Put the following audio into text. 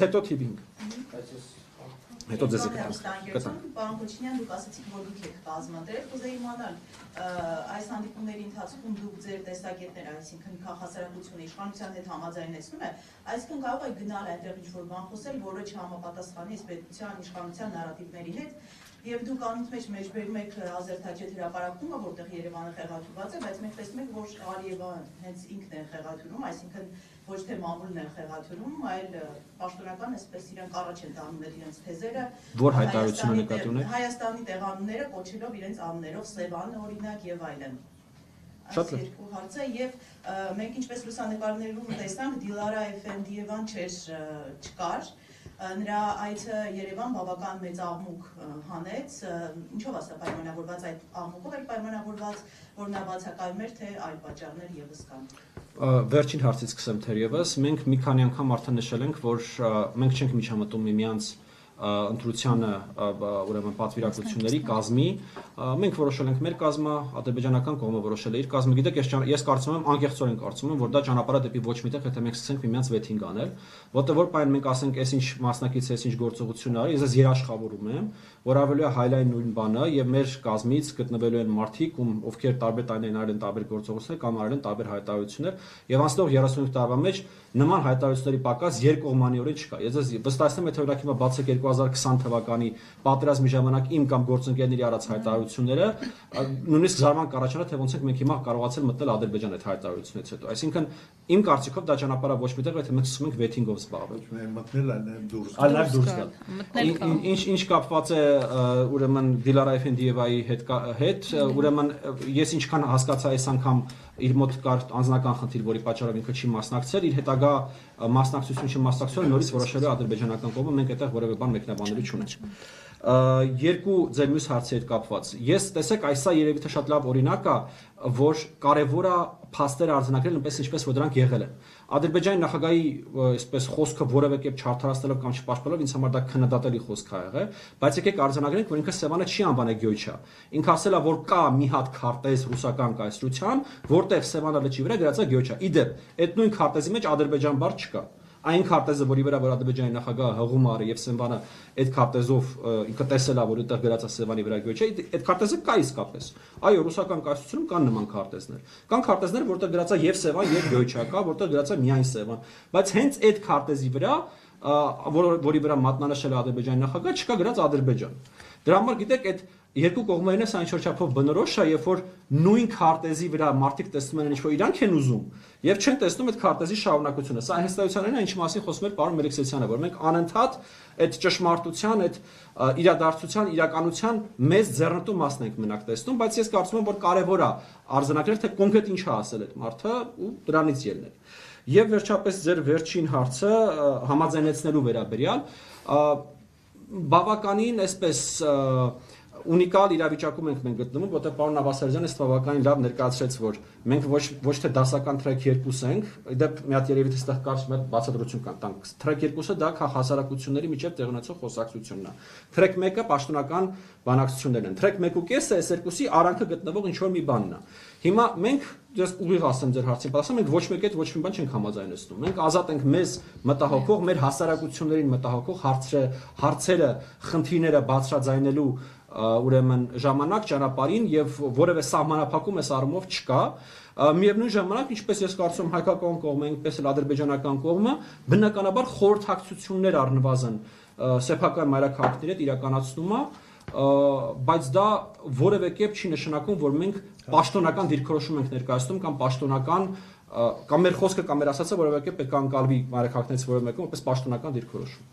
Հետո թիվինգ։ Հետո ձեզ Պարոն Քոչինյան, դուք ասացիք, որ դուք եք կազմադրել, կուզեի իմանալ այս հանդիպումների ընթացքում դուք ձեր տեսակետները, այսինքն քաղաքասարակությունը իշխանության հետ համաձայնեցնում է, այսինքն կարող է գնալ այնտեղ ինչ-որ բան խոսել, որը չհամապատասխանի այս պետության իշխանության նարատիվների հետ, եւ դուք անունդ մեջբերում եք Ազերթաչետ հրապարակումը, որտեղ Երևանը խեղաթյուրված է, բայց մենք տեսնում ենք, որ Ալիևան հենց ինքն է խեղաթյուրում, այսինքն ոչ թե մամուլն է խեղաթյուրում, այլ պաշտոնական այսպես իրանք առաջ են տանում իրենց թեզերը, որ հայտարարությունը նկատի ունեք Հայաստանի տեղանունները կոչելով իրենց անուններով Սևան օրինակ եւ այլն։ Այս երկու հարցը եւ մենք ինչպես լուսանկարներում տեսանք Դիլարա Էֆենդիևան չկար, նրա այցը Երևան բավական մեծ աղմուկ հանեց, ինչով ասա պայմանավորված այդ աղմուկով էր պայմանավորված, որ նա բացակայում էր, թե այլ պատճառներ եւս կան։ Վերջին հարցից սկսեմ թերևս, մենք մի քանի անգամ արդեն նշել ենք, որ մենք չենք միջամտում միմյանց ընտրությանը ուրեմն պատվիրակությունների կազմի, մենք որոշել ենք մեր կազմը, ադրբեջանական կողմը որոշել է իր կազմը, գիտեք, ես կարծում եմ, անկեղծորեն կարծում եմ, որ դա ճանապարհը դեպի ոչ միտեղ, եթե մենք սկսենք միմյանց վեթինգ անել, որտեղ որ պայն մենք ասենք, այս ինչ մասնակից է, այս ինչ գործողություն արի, ես երաշխավորում եմ, որ ավելի է հայլայն նույն բանը եւ մեր կազմից գտնվելու են մարդիկ, ովքեր տարբեր տարիներ արել են տարբեր գործողություններ կամ արել են տարբեր հայտարարություններ եւ անցնող 35 տարվա մեջ նման հայտարարությունների պակաս երկկողմանիորեն չկա։ Ես վստահեցնում եմ, թե օրինակ հիմա բացեք 2020 թվականի պատերազմի ժամանակ իմ կամ գործընկերների արած հայտարարությունները, նույնիսկ զարմանք կառաջանա, թե ոնց ենք մենք հիմա կարողացել մտնել Ադրբեջան այդ հայտարարությունից հետո։ Այսինքն իմ կարծիքով դա ճանապարհը ոչ միտեղ է, թե մենք սկսում ենք վեթինգով զբաղվել։ Մտնել այլ դուրս։ Այլ դուրս գալ։ Ինչ կապված է ուրեմն Դիլարա Էֆենդիևայի հետ, ուրեմն ես ինչքան հասկացա այս անգամ իր մոտ կար անձնական խնդիր, որի պատճառով ինքը չի մասնակցել, իր հետագա մասնակցություն չմասնակցել, նորից որոշել է ադրբեջանական կողմը, մենք այդտեղ որևէ բան մեկնաբանելու չունենք։ Երկու ձեր մյուս հարցի հետ կապված։ Ես տեսեք, այսա երևի թե շատ լավ օրինակ է, որ կարևոր է փաստեր արձանագրել այնպես ինչպես որ դրանք եղել են։ Ադրբեջանի նախագահի այսպես խոսքը որևէ կերպ չարդարացնելով կամ չպաշտպանելով ինձ համար դա քննադատելի խոսք է եղել, բայց եկեք արձանագրենք, որ ինքը Սևանը չի անվանել Գյոյչա։ Ինքը ասել է, որ կա մի հատ քարտեզ ռուսական կայսրության, որտեղ Սևանը լճի վրա գրած է Գյոյչա։ Իդեպ, այդ նույն քարտեզի մեջ Ադրբեջան բառ չկա։ Այն քարտեզը, որի վրա որ Ադրբեջանի նախագահը հղում արի եւ Սևանը այդ քարտեզով ինքը տեսել է, որ այդտեղ գրած է Սևանի վրա Գյոյչա, այդ քարտեզը կա իսկապես։ Այո, ռուսական կայսրությունում կան նման քարտեզներ։ Կան քարտեզներ, որտեղ գրած է եւ Սևան եւ Գյոյչա կա, որտեղ գրած է միայն Սևան, բայց հենց այդ քարտեզի վրա, որի վրա մատնանշել է Ադրբեջանի նախագահը, չկա գրած Ադրբեջան։ Դրա համար գիտեք, այդ երկու կողմերին է սա ինչ-որ չափով բնորոշ է, երբ որ նույն քարտեզի վրա մարդիկ տեսնում են ինչ-որ իրանք են ուզում եւ չեն տեսնում այդ քարտեզի շարունակությունը։ Սա հստակությունն է, ինչ մասին խոսում էր պարոն Մելիքսյանը, որ մենք անընդհատ այդ ճշմարտության, այդ իրադարձության, իրականության մեծ ձեռնտու մասն ենք մենակ տեսնում, բայց ես կարծում եմ, որ կարեւոր է արձանագրել, թե կոնկրետ ինչ է ասել այդ մարդը ու դրանից ելնել։ Եվ վերջապես ձեր վերջին հարցը համաձայնեցնելու վերաբերյալ բավականին այսպես ունիկալ իրավիճակում ենք մենք գտնվում, որտեղ պարոն Նավասարյանը բավականին լավ ներկայացրեց, որ մենք ոչ թե դասական թրեք 2 ենք, դեպ մի հատ երևի թե կարճ մի հատ բացատրություն տանք։ Թրեք 2-ը դա հասարակությունների միջև տեղի ունեցող խոսակցությունն է։ Թրեք 1-ը պաշտոնական բանակցություններն են։ Թրեք 1.5-ը այս երկուսի արանքը գտնվող ինչ որ մի բանն է։ Հիմա մենք ես ուղիղ ասեմ ձեր հարցին պատասխան, մենք ոչ մեկի հետ ոչ մի բան չենք համաձայնեցնում։ Մենք ազատ ենք մեզ մտահոգող, մեր հասարակություններին մտահոգող հարցերը, խնդիրները բարձրաձայնելու ուրեմն ժամանակ ճանապարհին եւ որևէ սահմանափակում այս առումով չկա։ Միևնույն ժամանակ, ինչպես ես կարծում եմ հայկական կողմը, ինչպես էլ ադրբեջանական կողմը, բնականաբար խորհրդակցություններ առնվազն սեփական մայրաքաղաքների հետ իրականացնում է, բայց դա որևէ կերպ չի նշանակում, որ մենք պաշտոնական դիրքորոշում ենք ներկայացնում կամ պաշտոնական կամ մեր խոսքը կամ մեր ասածը որևէ կերպ պետք է անցալվի մայրաքաղաքներից որևէ մեկում, որպես պաշտոնական դիրքորոշում։